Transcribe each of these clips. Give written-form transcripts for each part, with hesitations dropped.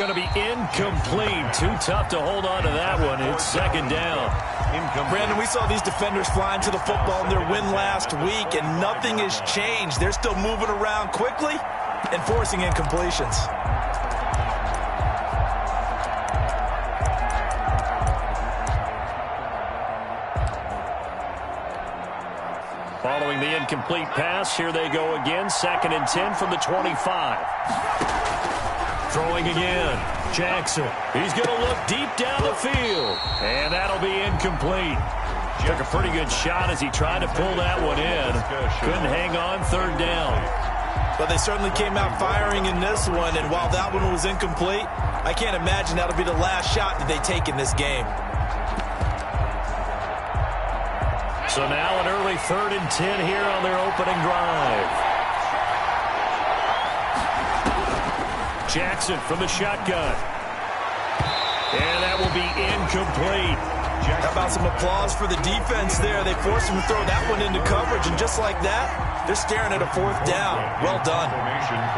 Going to be incomplete. Too tough to hold on to that one. It's second down. Brandon, we saw these defenders flying to the football in their win last week, and nothing has changed. They're still moving around quickly and forcing incompletions. Following the incomplete pass, here they go again. 2nd and 10 from the 25. Throwing again. Jackson. He's going to look deep down the field. And that'll be incomplete. Took a pretty good shot as he tried to pull that one in. Couldn't hang on. 3rd down. But they certainly came out firing in this one. And while that one was incomplete, I can't imagine that'll be the last shot that they take in this game. So now an early 3rd and 10 here on their opening drive. Jackson from the shotgun. And that will be incomplete. How about some applause for the defense there? They forced him to throw that one into coverage, and just like that, they're staring at a 4th down. Well done.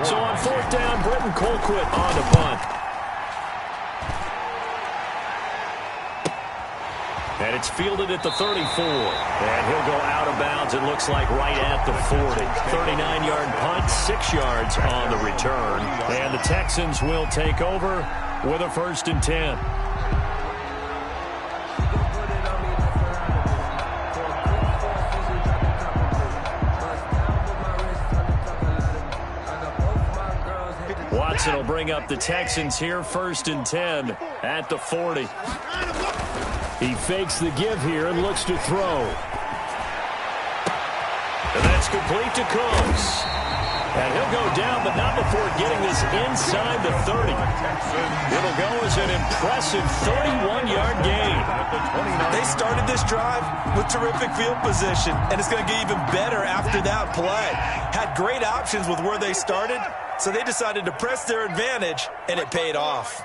So on 4th down, Britton Colquitt on to punt. And it's fielded at the 34. And he'll go out of bounds, it looks like, right at the 40. 39-yard punt, 6 yards on the return. And the Texans will take over with a 1st and 10. Watson will bring up the Texans here, 1st and 10 at the 40. He fakes the give here and looks to throw. And that's complete to Cooks. And he'll go down, but not before getting this inside the 30. It'll go as an impressive 31-yard gain. They started this drive with terrific field position, and it's going to get even better after that play. Had great options with where they started, so they decided to press their advantage, and it paid off.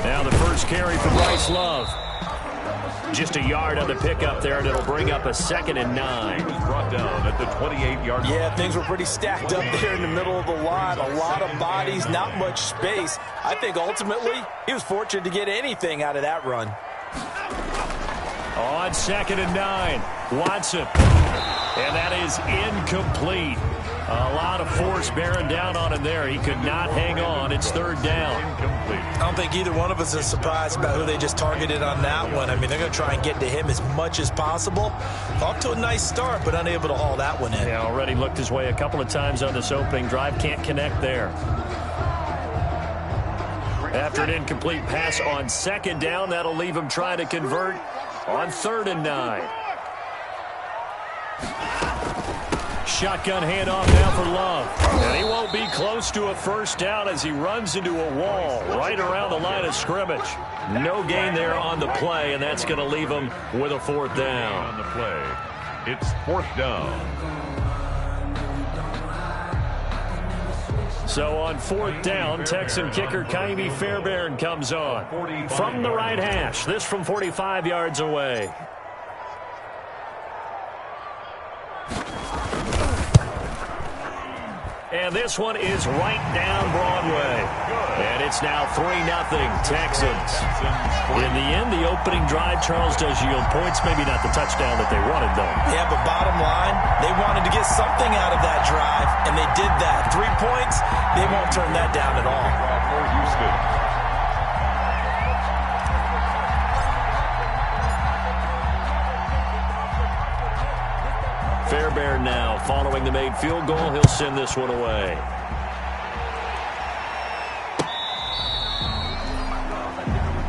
Now the first carry for Bryce Love. Just a yard on the pickup there, and it'll bring up a 2nd and 9. Brought down at the 28-yard line. Yeah, things were pretty stacked up there in the middle of the line. A lot of bodies, not much space. I think ultimately he was fortunate to get anything out of that run. On 2nd and 9, Watson. And that is incomplete. A lot of force bearing down on him there. He could not hang on. It's 3rd down. Incomplete. I don't think either one of us is surprised about who they just targeted on that one. I mean, they're going to try and get to him as much as possible. Off to a nice start, but unable to haul that one in. Yeah, already looked his way a couple of times on this opening drive. Can't connect there. After an incomplete pass on 2nd down, that'll leave him trying to convert on 3rd and 9. Shotgun handoff now for Love. And he won't be close to a 1st down as he runs into a wall right around the line of scrimmage. No gain there on the play, and that's going to leave him with a 4th down. On the play, it's 4th down. So on 4th down, Texan kicker Kaimi Fairbairn comes on. From the right hash, this from 45 yards away. And this one is right down Broadway. And it's now 3-0 Texans. In the end, the opening drive, Charles, does yield points. Maybe not the touchdown that they wanted, though. Yeah, but bottom line, they wanted to get something out of that drive, and they did that. 3 points, they won't turn that down at all. For Houston. Fairbairn now following the made field goal. He'll send this one away.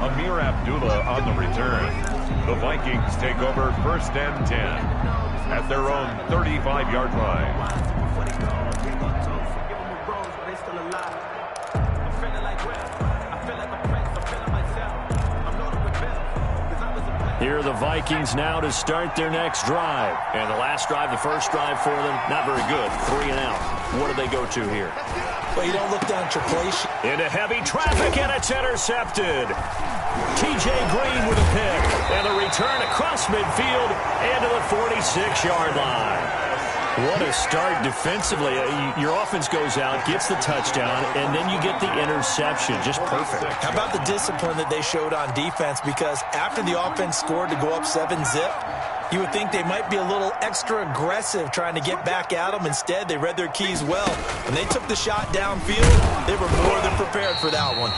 Amir Abdullah on the return. The Vikings take over 1st and 10 at their own 35-yard line. Here are the Vikings now to start their next drive. And the last drive, the first drive for them, not very good. 3 and out. What do they go to here? Well, you don't look down triple. Into heavy traffic, and it's intercepted. T.J. Green with a pick. And the return across midfield into the 46-yard line. What a start defensively. Your offense goes out, gets the touchdown, and then you get the interception. Just perfect. How about the discipline that they showed on defense? Because after the offense scored to go up 7-zip, you would think they might be a little extra aggressive trying to get back at them. Instead, they read their keys well. When they took the shot downfield, they were more than prepared for that one.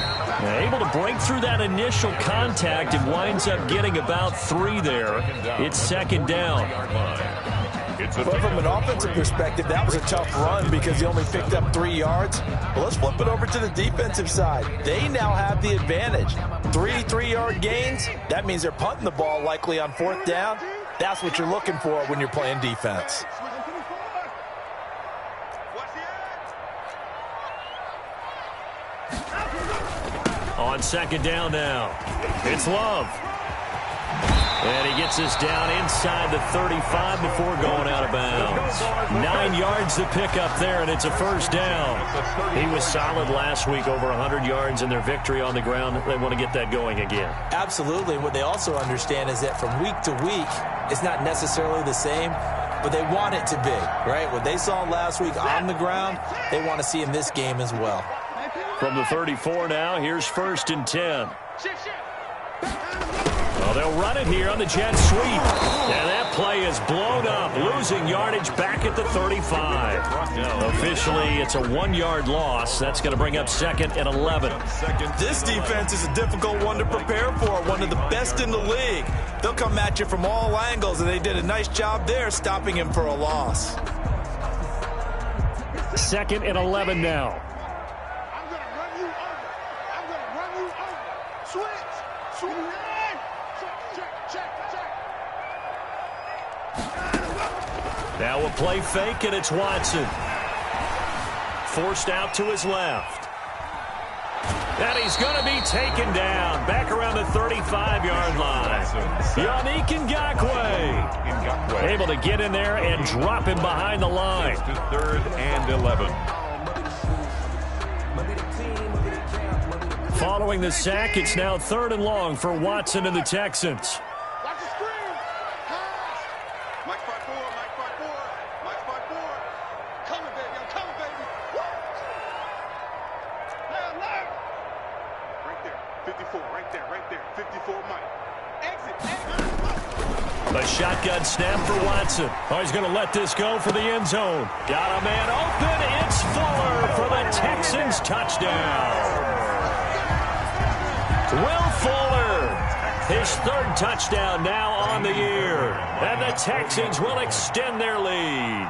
Able to break through that initial contact and winds up getting about 3 there. It's second down. But from an offensive perspective, that was a tough run because he only picked up 3 yards. Well, let's flip it over to the defensive side. They now have the advantage. 3 3-yard gains. That means they're punting the ball likely on 4th down. That's what you're looking for when you're playing defense. On second down now, it's Love. And he gets us down inside the 35 before going out of bounds. 9 yards to pick up there, and it's a first down. He was solid last week, over 100 yards in their victory on the ground. They want to get that going again. Absolutely. What they also understand is that from week to week, it's not necessarily the same, but they want it to be, right? What they saw last week on the ground, they want to see in this game as well. From the 34 now, here's 1st and 10. Well, they'll run it here on the jet sweep. And that play is blown up, losing yardage back at the 35. Officially, it's a 1-yard loss. That's going to bring up 2nd and 11. This defense is a difficult one to prepare for, one of the best in the league. They'll come at you from all angles, and they did a nice job there stopping him for a loss. 2nd and 11 now. Now a play fake, and it's Watson. Forced out to his left. And he's going to be taken down back around the 35-yard line. Yannick Ngakoue able to get in there and drop him behind the line. 3rd and 11. Following the sack, it's now 3rd and long for Watson and the Texans. A shotgun snap for Watson. Oh, he's going to let this go for the end zone. Got a man open. It's Fuller for the Texans touchdown. Will Fuller, his 3rd touchdown now on the year. And the Texans will extend their lead.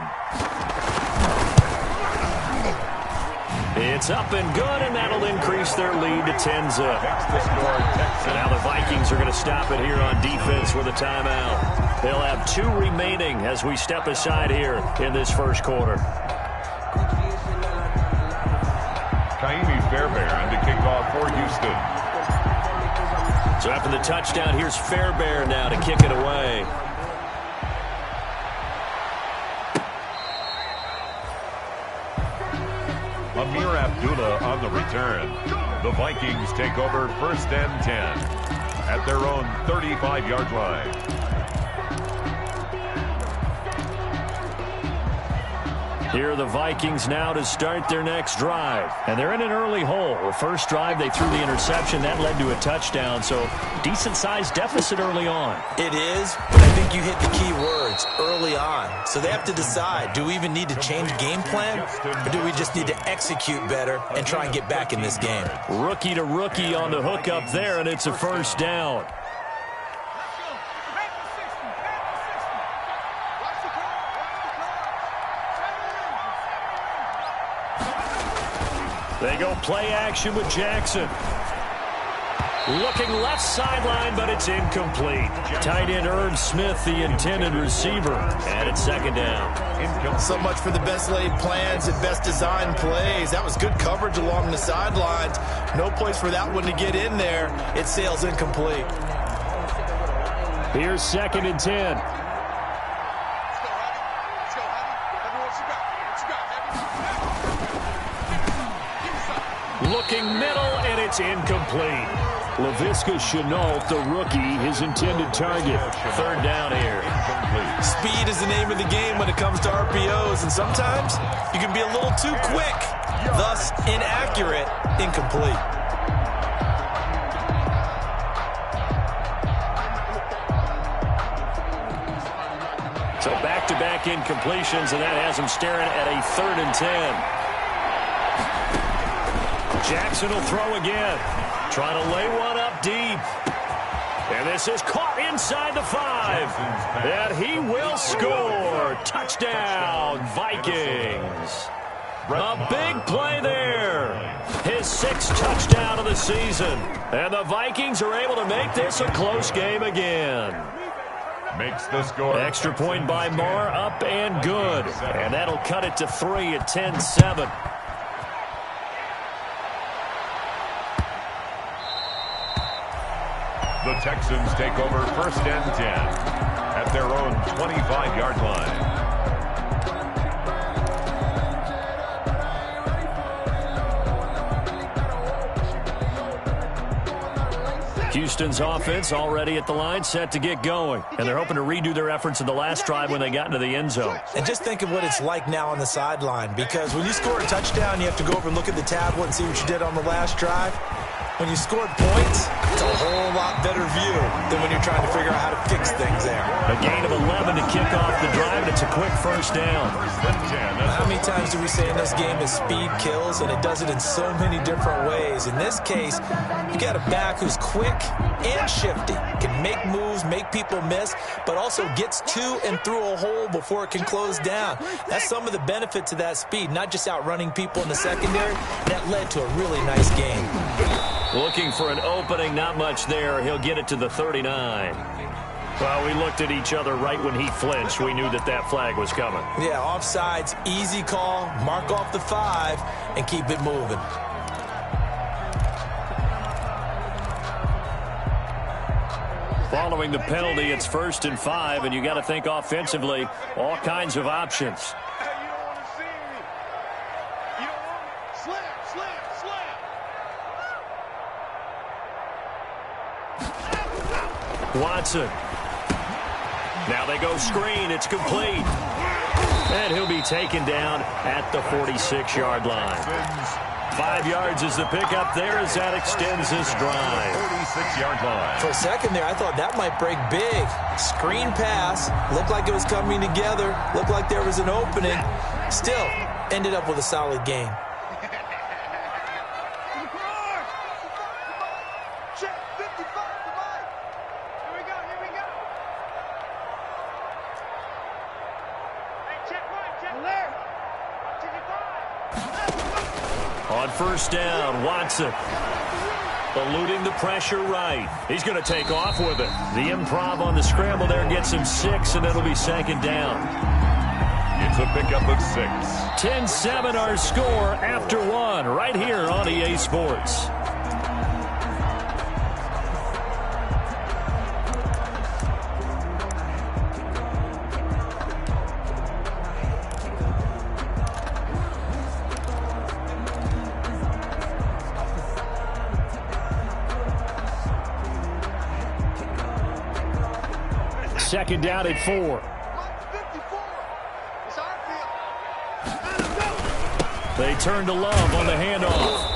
It's up and good, and that'll increase their lead to 10-zip. And now the Vikings are going to stop it here on defense with a timeout. They'll have 2 remaining as we step aside here in this first quarter. Kaimi Fairbairn to kick off for Houston. So after the touchdown, here's Fairbairn now to kick it away. Amir Abdullah on the return. The Vikings take over 1st and 10 at their own 35-yard line. Here are the Vikings now to start their next drive. And they're in an early hole. The first drive, they threw the interception. That led to a touchdown. So decent-sized deficit early on. It is, but I think you hit the key words, early on. So they have to decide, do we even need to change game plan? Or do we just need to execute better and try and get back in this game? Rookie to rookie on the hook up there, and it's a first down. They go play action with Jackson. Looking left sideline, but it's incomplete. Tight end Irv Smith, the intended receiver. And it's 2nd down. So much for the best laid plans and best designed plays. That was good coverage along the sidelines. No place for that one to get in there. It sails incomplete. Here's 2nd and 10. Looking middle, and it's incomplete. Laviska Chenault, the rookie, his intended target. Third down here. Speed is the name of the game when it comes to RPOs, and sometimes you can be a little too quick, thus inaccurate, incomplete. So back-to-back incompletions, and that has him staring at a 3rd and 10. Jackson will throw again. Trying to lay one up deep. And this is caught inside the 5. And he will score. Touchdown, Vikings. A big play there. His 6th touchdown of the season. And the Vikings are able to make this a close game again. Makes the score. Extra point by Marr, up and good. And that'll cut it to 3 at 10-7. The Texans take over 1st and 10 at their own 25-yard line. Houston's offense already at the line, set to get going. And they're hoping to redo their efforts in the last drive when they got into the end zone. And just think of what it's like now on the sideline, because when you score a touchdown, you have to go over and look at the tablet and see what you did on the last drive. When you scored points, it's a whole lot better view than when you're trying to figure out how to fix things there. A gain of 11 to kick off the drive, and it's a quick 1st down. How many times do we say in this game is speed kills, and it does it in so many different ways. In this case, you got a back who's quick and shifty, can make moves, make people miss, but also gets to and through a hole before it can close down. That's some of the benefits of that speed, not just outrunning people in the secondary. That led to a really nice game. Looking for an opening, not much there. He'll get it to the 39. Well, we looked at each other right when he flinched. We knew that that flag was coming. Yeah, offsides, easy call, mark off the 5, and keep it moving. Following the penalty, it's 1st and 5, and you got to think offensively, all kinds of options. Watson. Now they go screen. It's complete. And he'll be taken down at the 46-yard line. 5 yards is the pickup there as that extends this drive. 46-yard line. For a second there, I thought that might break big. Screen pass. Looked like it was coming together. Looked like there was an opening. Still, ended up with a solid game. On 1st down, Watson eluding the pressure right. He's going to take off with it. The improv on the scramble there gets him 6, and it'll be 2nd down. It's a pickup of 6. 10-7 our score after 1 right here on EA Sports. Second down at 4. They turn to Love on the handoff.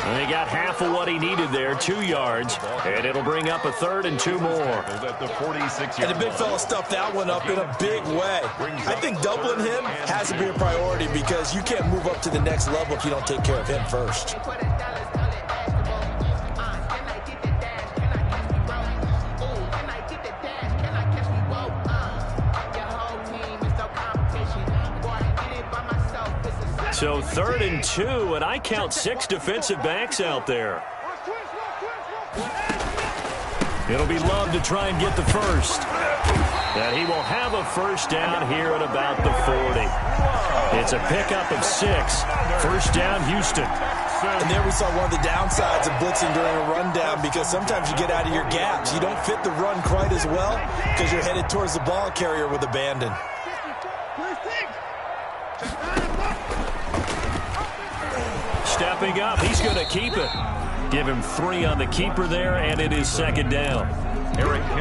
And they got half of what he needed there, 2 yards. And it'll bring up a 3rd and 2 more. At the 46-yard And the big fella stuffed that one up in a big way. I think doubling him has to be a priority because you can't move up to the next level if you don't take care of him first. So 3rd and 2, and I count 6 defensive backs out there. It'll be Love to try and get the first. And he will have a 1st down here at about the 40. It's a pickup of 6. 1st down, Houston. And there we saw one of the downsides of blitzing during a rundown because sometimes you get out of your gaps. You don't fit the run quite as well because you're headed towards the ball carrier with abandon. Stepping up, he's going to keep it. Give him 3 on the keeper there, and it is second down.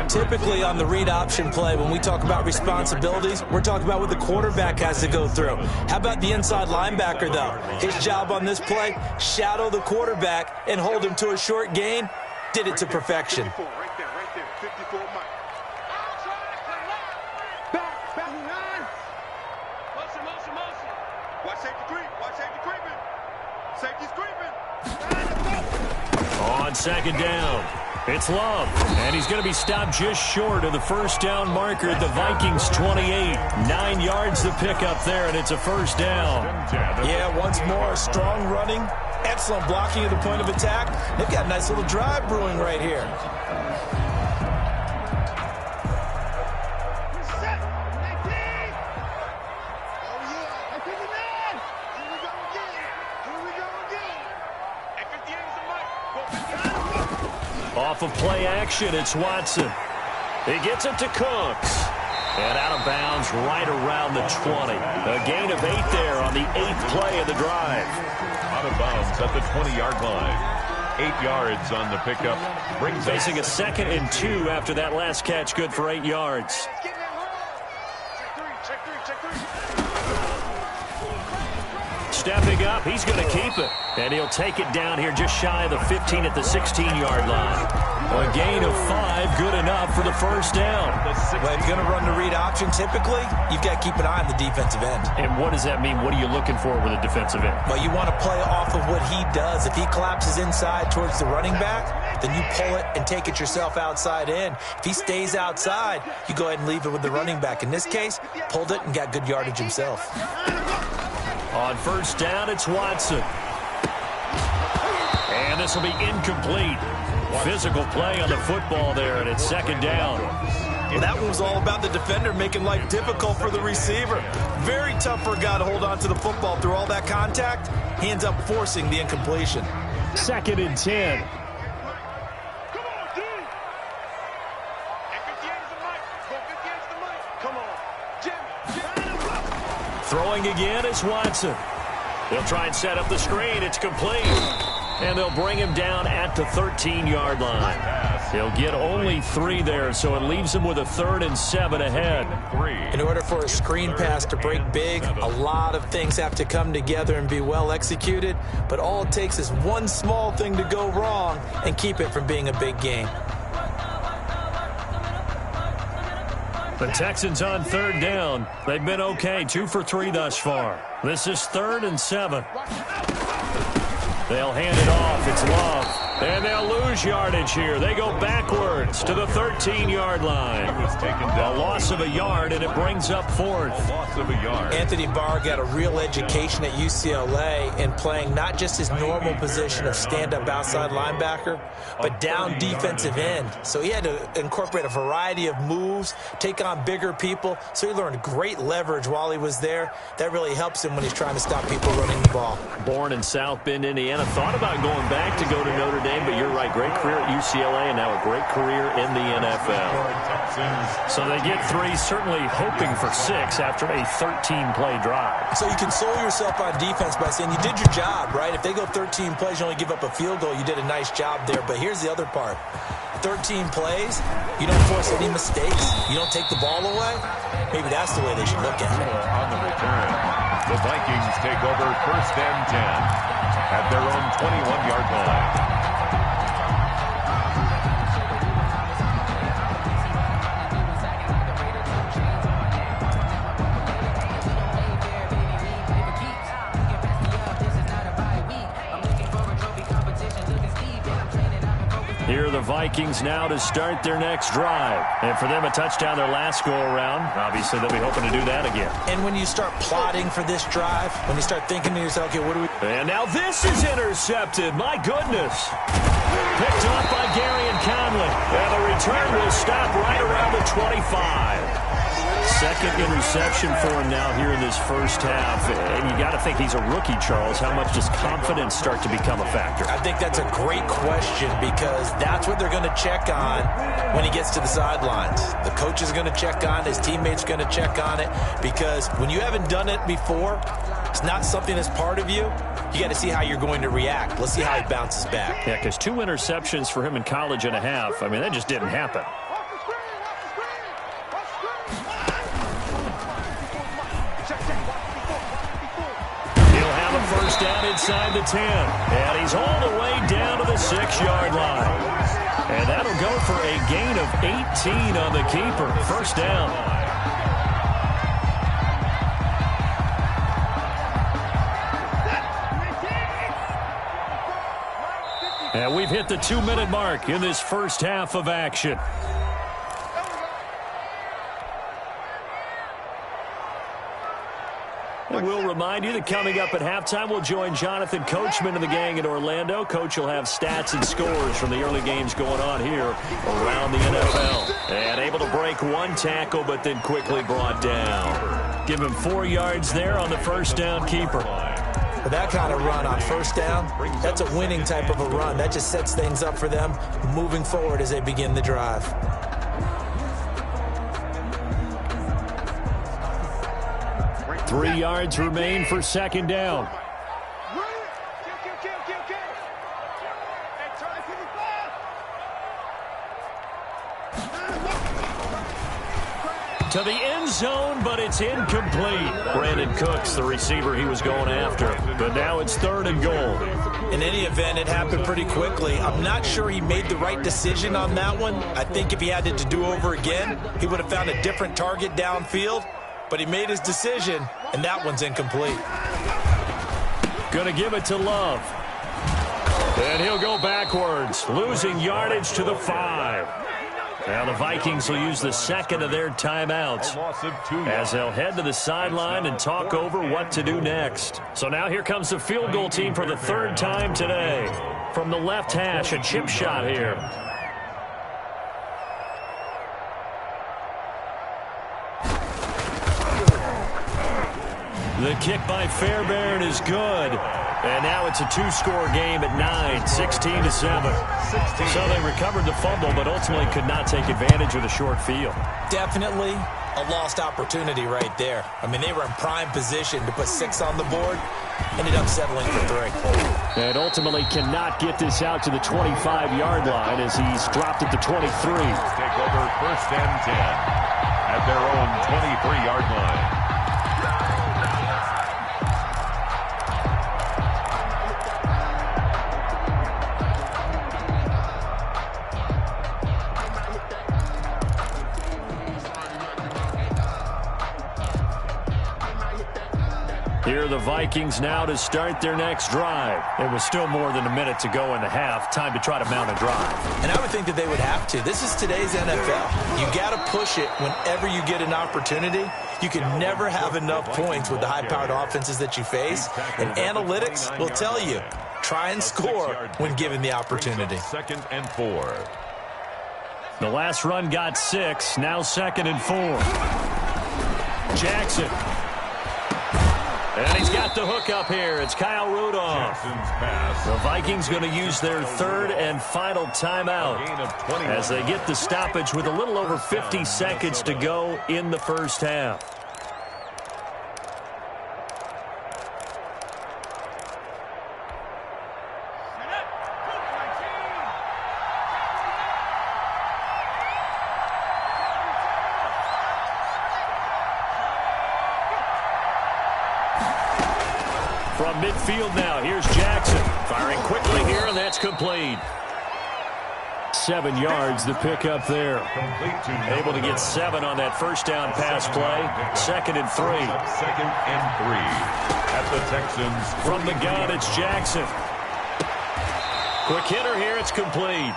Typically on the read option play, when we talk about responsibilities, we're talking about what the quarterback has to go through. How about the inside linebacker, though? His job on this play, shadow the quarterback and hold him to a short gain. Did it to perfection. Right there, 54 Mike. Motion. Watch safety creeping. Safety's creeping. On second down, it's Love, and he's going to be stopped just short of the first down marker at the Vikings 28. 9 yards to pick up there, and it's a first down. Yeah, once more, strong running, excellent blocking at the point of attack. They've got a nice little drive brewing right here. Off of play action, it's Watson. He gets it to Cooks. And out of bounds right around the 20. A gain of 8 there on the 8th play of the drive. Out of bounds at the 20-yard line. 8 yards on the pickup. Brings Facing a 2nd and 2 after that last catch, good for 8 yards. Stepping up, he's going to keep it. And he'll take it down here just shy of the 15 at the 16-yard line. A gain of 5, good enough for the first down. Well, if you're going to run the read option, typically, you've got to keep an eye on the defensive end. And what does that mean? What are you looking for with a defensive end? Well, you want to play off of what he does. If he collapses inside towards the running back, then you pull it and take it yourself outside in. If he stays outside, you go ahead and leave it with the running back. In this case, pulled it and got good yardage himself. On first down, it's Watson. And this will be incomplete. Physical play on the football there, and it's second down. Well, that one was all about the defender making life difficult for the receiver. Very tough for a guy to hold on to the football through all that contact. He ends up forcing the incompletion. 2nd and 10. Throwing again is Watson. They'll try and set up the screen. It's complete. And they'll bring him down at the 13-yard line. He'll get only 3 there, so it leaves him with a 3rd and 7 ahead. In order for a screen pass to break big, a lot of things have to come together and be well executed. But all it takes is one small thing to go wrong and keep it from being a big game. The Texans on 3rd down. They've been okay, 2 for 3 thus far. This is 3rd and 7. They'll hand it off. It's Love. And they'll lose yardage here. They go backwards to the 13-yard line. A loss of a yard, and it brings up 4th. Loss of a yard. Anthony Barr got a real education at UCLA in playing not just his normal position of stand-up outside linebacker, but down defensive end. So he had to incorporate a variety of moves, take on bigger people. So he learned great leverage while he was there. That really helps him when he's trying to stop people running the ball. Born in South Bend, Indiana. Thought about going back to go to Notre Dame, but you're right. Great career at UCLA and now a great career in the NFL. So they get 3, certainly hoping for 6 after a 13-play drive. So you console yourself on defense by saying you did your job, right? If they go 13 plays, you only give up a field goal, you did a nice job there. But here's the other part. 13 plays, you don't force any mistakes, you don't take the ball away. Maybe that's the way they should look at it. On the return, the Vikings take over 1st and 10 at their own 21-yard line. Here are the Vikings now to start their next drive. And for them, a touchdown their last go-around. Obviously, they'll be hoping to do that again. And when you start plotting for this drive, when you start thinking to yourself, okay, what do we... And now this is intercepted. My goodness. Picked up by Gary and Conley. And the return will stop right around the 25. Second interception for him now here in this first half. And you got to think he's a rookie, Charles. How much does confidence start to become a factor? I think that's a great question because that's what they're going to check on when he gets to the sidelines. The coach is going to check on it. His teammates are going to check on it because when you haven't done it before, it's not something that's part of you. You got to see how you're going to react. Let's see how he bounces back. Yeah, because 2 interceptions for him in college and a half. I mean, that just didn't happen. He'll have a first down inside the 10. And he's all the way down to the 6-yard line. And that'll go for a gain of 18 on the keeper. First down. And we've hit the 2-minute mark in this first half of action. And we'll remind you that coming up at halftime, we'll join Jonathan Coachman and the gang in Orlando. Coach will have stats and scores from the early games going on here around the NFL. And able to break 1 tackle, but then quickly brought down. Give him 4 yards there on the first down keeper. For that kind of run on first down, that's a winning type of a run. That just sets things up for them moving forward as they begin the drive. Three yards remain for second down. To the end zone, but it's incomplete. Brandon Cooks, the receiver he was going after. But now it's 3rd and goal. In any event, it happened pretty quickly. I'm not sure he made the right decision on that one. I think if he had it to do over again, he would have found a different target downfield. But he made his decision, and that one's incomplete. Gonna give it to Love. And he'll go backwards, losing yardage to the 5. Now the Vikings will use the second of their timeouts as they'll head to the sideline and talk over what to do next. So now here comes the field goal team for the 3rd time today. From the left hash, a chip shot here. The kick by Fairbairn is good. And now it's a 2-score game at 9, 16-7. So they recovered the fumble, but ultimately could not take advantage of the short field. Definitely a lost opportunity right there. I mean, they were in prime position to put 6 on the board. Ended up settling for 3. And ultimately cannot get this out to the 25-yard line as he's dropped at the 23. Take over 1st and 10 at their own 23-yard line. Here are the Vikings now to start their next drive. It was still more than a minute to go in the half. Time to try to mount a drive. And I would think that they would have to. This is today's NFL. You got to push it whenever you get an opportunity. You can never have enough points with the high-powered offenses that you face. And analytics will tell you, try and score when given the opportunity. 2nd and 4. The last run got 6. Now 2nd and 4. Jackson. And he's got the hook up here. It's Kyle Rudolph. The Vikings going to use their 3rd and final timeout as they get the stoppage with a little over 50 seconds to go in the first half. From midfield now, here's Jackson. Firing quickly here, and that's complete. 7 yards, the pickup there. Able to get 7 on that first down pass play. 2nd and 3. 2nd and 3 at the Texans. From the gun, it's Jackson. Quick hitter here, it's complete.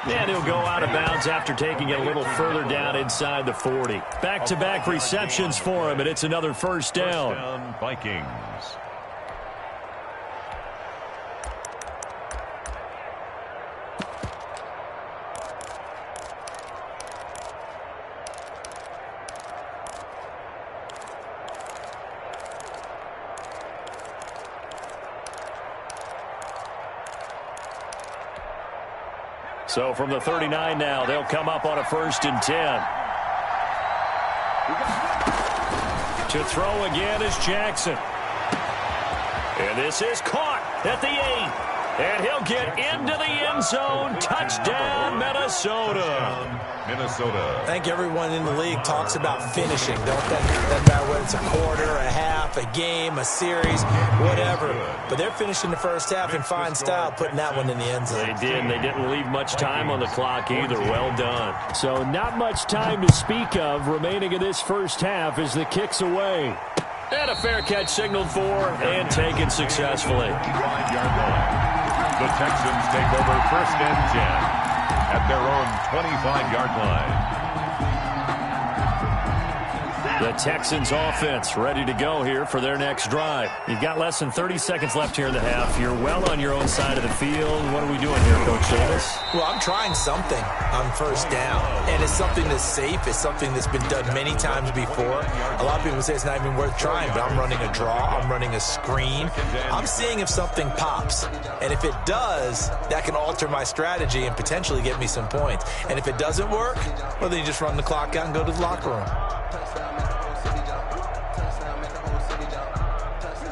And he'll go out of bounds after taking it a little further down inside the 40. Back-to-back receptions for him, and it's another first down. First down, Vikings. So from the 39 now, they'll come up on a 1st and 10. To throw again is Jackson. And this is caught at the 8. And he'll get into the end zone. Touchdown, Minnesota. Minnesota. I think everyone in the league talks about finishing, don't they? Doesn't matter whether it's a quarter, a half, a game, a series, whatever. But they're finishing the first half in fine style, putting that one in the end zone. They did, and they didn't leave much time on the clock either. Well done. So not much time to speak of remaining in this first half as the kick's away. And a fair catch signaled for and taken successfully. 5-yard line. The Texans take over 1st and 10 at their own 25-yard line. The Texans offense ready to go here for their next drive. You've got less than 30 seconds left here in the half. You're well on your own side of the field. What are we doing here, Coach Davis? Well, I'm trying something on 1st down, and it's something that's safe. It's something that's been done many times before. A lot of people say it's not even worth trying, but I'm running a draw. I'm running a screen. I'm seeing if something pops, and if it does, that can alter my strategy and potentially get me some points. And if it doesn't work, well, then you just run the clock out and go to the locker room.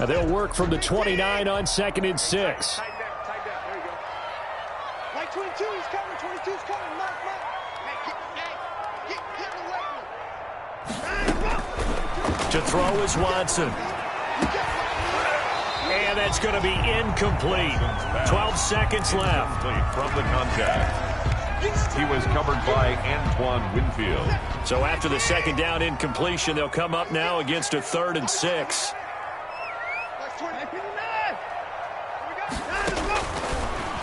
Now they'll work from the 29 on 2nd and 6. Tighten down. There you go. Like 22 is coming. 22's coming. Mark. Get To throw is Watson. And that's going to be incomplete. 12 seconds left. From the contact. He was covered by Antoine Winfield. So after the 2nd down incompletion, they'll come up now against a 3rd and 6.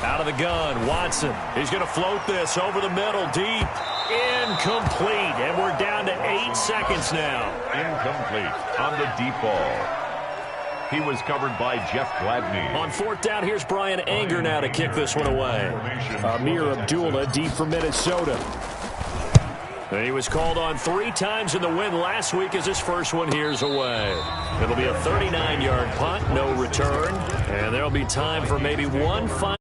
Out of the gun, Watson. He's going to float this over the middle, deep. Incomplete. And we're down to 8 seconds now. Incomplete on the deep ball. He was covered by Jeff Gladney. On 4th down, here's Brian Anger now to kick this one away. Amir Abdullah deep for Minnesota. And he was called on 3 times in the win last week as his first one here's away. It'll be a 39-yard punt, no return. And there'll be time for maybe one final.